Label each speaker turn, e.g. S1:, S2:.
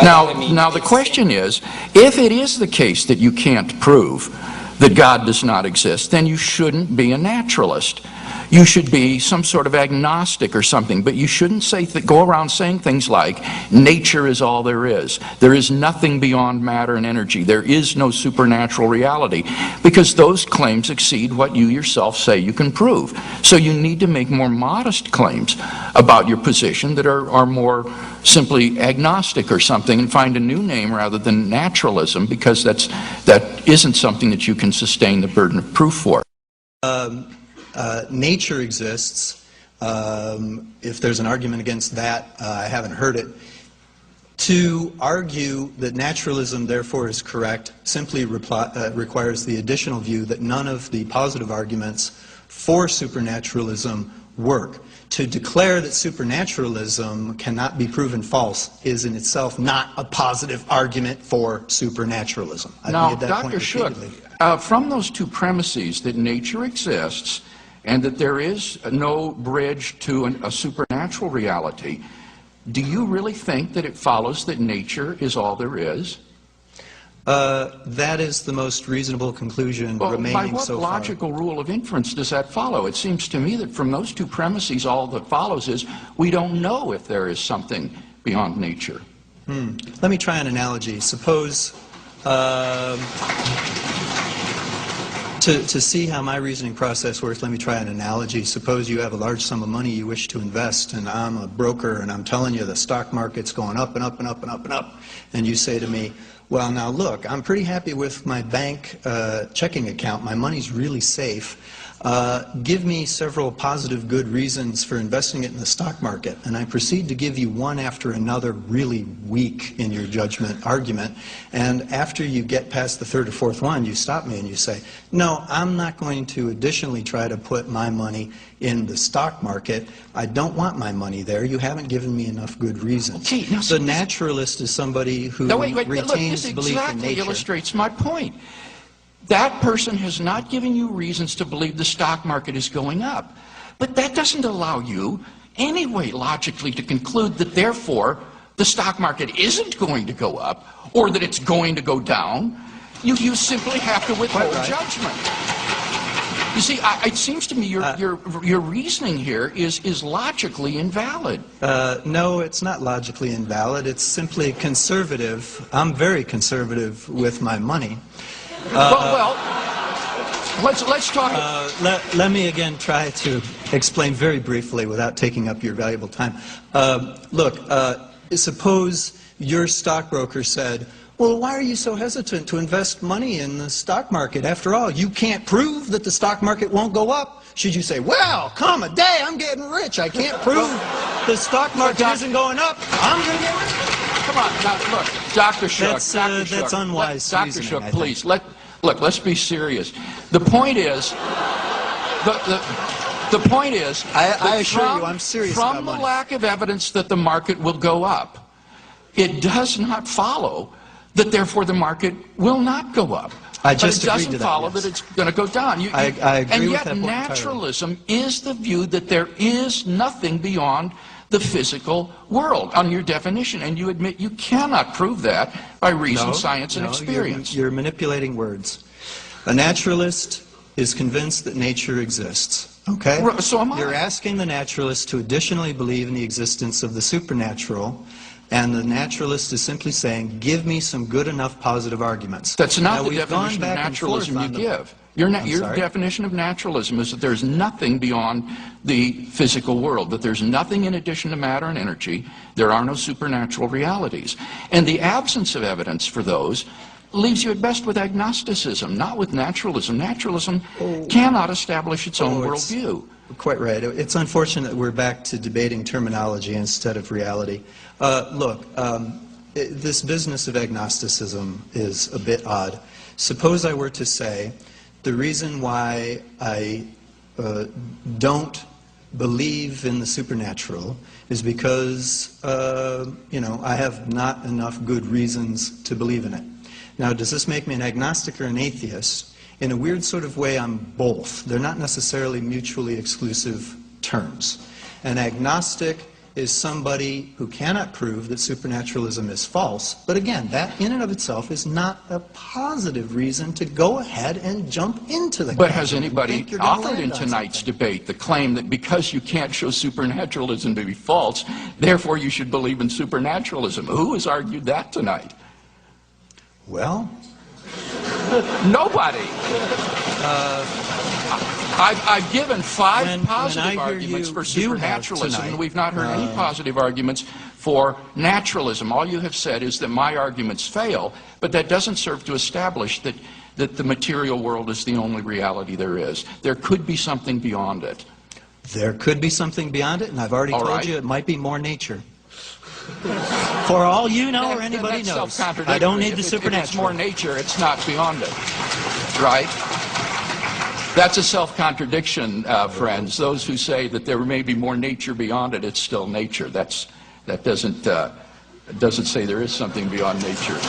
S1: Now the question is, if it is the case that you can't prove that God does not exist, then you shouldn't be a naturalist. You should be some sort of agnostic or something, but you shouldn't go around saying things like, nature is all there is. There is nothing beyond matter and energy. There is no supernatural reality, because those claims exceed what you yourself say you can prove. So you need to make more modest claims about your position that are more simply agnostic or something, and find a new name rather than naturalism, because that isn't something that you can sustain the burden of proof for.
S2: Nature exists. If there's an argument against that, I haven't heard it. To argue that naturalism therefore is correct simply requires the additional view that none of the positive arguments for supernaturalism work. To declare that supernaturalism cannot be proven false is in itself not a positive argument for supernaturalism.
S1: Now, Dr. Shook, from those two premises, that nature exists and that there is no bridge to a supernatural reality, do you really think that it follows that nature is all there is?
S2: That is the most reasonable conclusion remaining so far.
S1: By what logical rule of inference does that follow? It seems to me that from those two premises, all that follows is we don't know if there is something beyond nature.
S2: Let me try an analogy. Suppose, to see how my reasoning process works, let me try an analogy. Suppose you have a large sum of money you wish to invest, and I'm a broker, and I'm telling you the stock market's going up and up and up and up and up. And you say to me, well, now look, I'm pretty happy with my bank checking account. My money's really safe. Give me several positive good reasons for investing it in the stock market. And I proceed to give you one after another really weak, in your judgment, argument. And after you get past the third or fourth one, you stop me and you say, no, I'm not going to additionally try to put my money in the stock market. I don't want my money there. You haven't given me enough good reasons.
S1: Okay, now,
S2: the naturalist is somebody who retains
S1: look, this
S2: belief in nature.
S1: exactly illustrates my point. That person has not given you reasons to believe the stock market is going up. But that doesn't allow you anyway logically to conclude that therefore the stock market isn't going to go up or that it's going to go down. You simply have to withhold judgment. You see, it seems to me your reasoning here is logically invalid.
S2: No, it's not logically invalid. It's simply conservative. I'm very conservative with my money.
S1: Well, let's talk.
S2: Let me again try to explain very briefly without taking up your valuable time. Look, suppose your stockbroker said, well, why are you so hesitant to invest money in the stock market? After all, you can't prove that the stock market won't go up. Should you say, well, come a day, I'm getting rich. I can't prove the stock market isn't going up. I'm going to get rich.
S1: Come on, now, look, Dr. Shook.
S2: That's unwise
S1: Dr. Shook, please, let's be serious. The point is, the point is,
S2: I assure you, I'm serious about
S1: from the
S2: money.
S1: lack of evidence that the market will go up, it does not follow that therefore the market will not go up.
S2: I just
S1: but it
S2: agreed to
S1: doesn't follow that it's going to go down.
S2: I agree
S1: and
S2: with
S1: yet
S2: that point
S1: naturalism is the view that there is nothing beyond the physical world on your definition, and you admit you cannot prove that by reason, science, and experience.
S2: You're manipulating words. A naturalist is convinced that nature exists. Okay?
S1: So am I.
S2: You're asking the naturalist to additionally believe in the existence of the supernatural, and the naturalist is simply saying, give me some good enough positive arguments.
S1: That's not the definition of naturalism you give. Your definition of naturalism is that there's nothing beyond the physical world, that there's nothing in addition to matter and energy. There are no supernatural realities. And the absence of evidence for those leaves you at best with agnosticism, not with naturalism. Naturalism cannot establish its own worldview.
S2: Quite right. It's unfortunate that we're back to debating terminology instead of reality. Look, this business of agnosticism is a bit odd. Suppose I were to say, the reason why I don't believe in the supernatural is because, I have not enough good reasons to believe in it. Now, does this make me an agnostic or an atheist? In a weird sort of way, I'm both. They're not necessarily mutually exclusive terms. An agnostic is somebody who cannot prove that supernaturalism is false. But again, that in and of itself is not a positive reason to go ahead and jump into the
S1: But
S2: camp.
S1: has anybody offered in tonight's debate the claim that because you can't show supernaturalism to be false, therefore you should believe in supernaturalism? Who has argued that tonight?
S2: Well,
S1: nobody. I've given five positive arguments for supernaturalism, and we've not heard any positive arguments for naturalism. All you have said is that my arguments fail, but that doesn't serve to establish that the material world is the only reality there is. There could be something beyond it.
S2: There could be something beyond it, and I've already told you it might be more nature. For all you know or anybody knows, I don't need the supernatural.
S1: If it's more nature, it's not beyond it, right? That's a self-contradiction, friends. Those who say that there may be more nature beyond it, it's still nature. That doesn't say there is something beyond nature.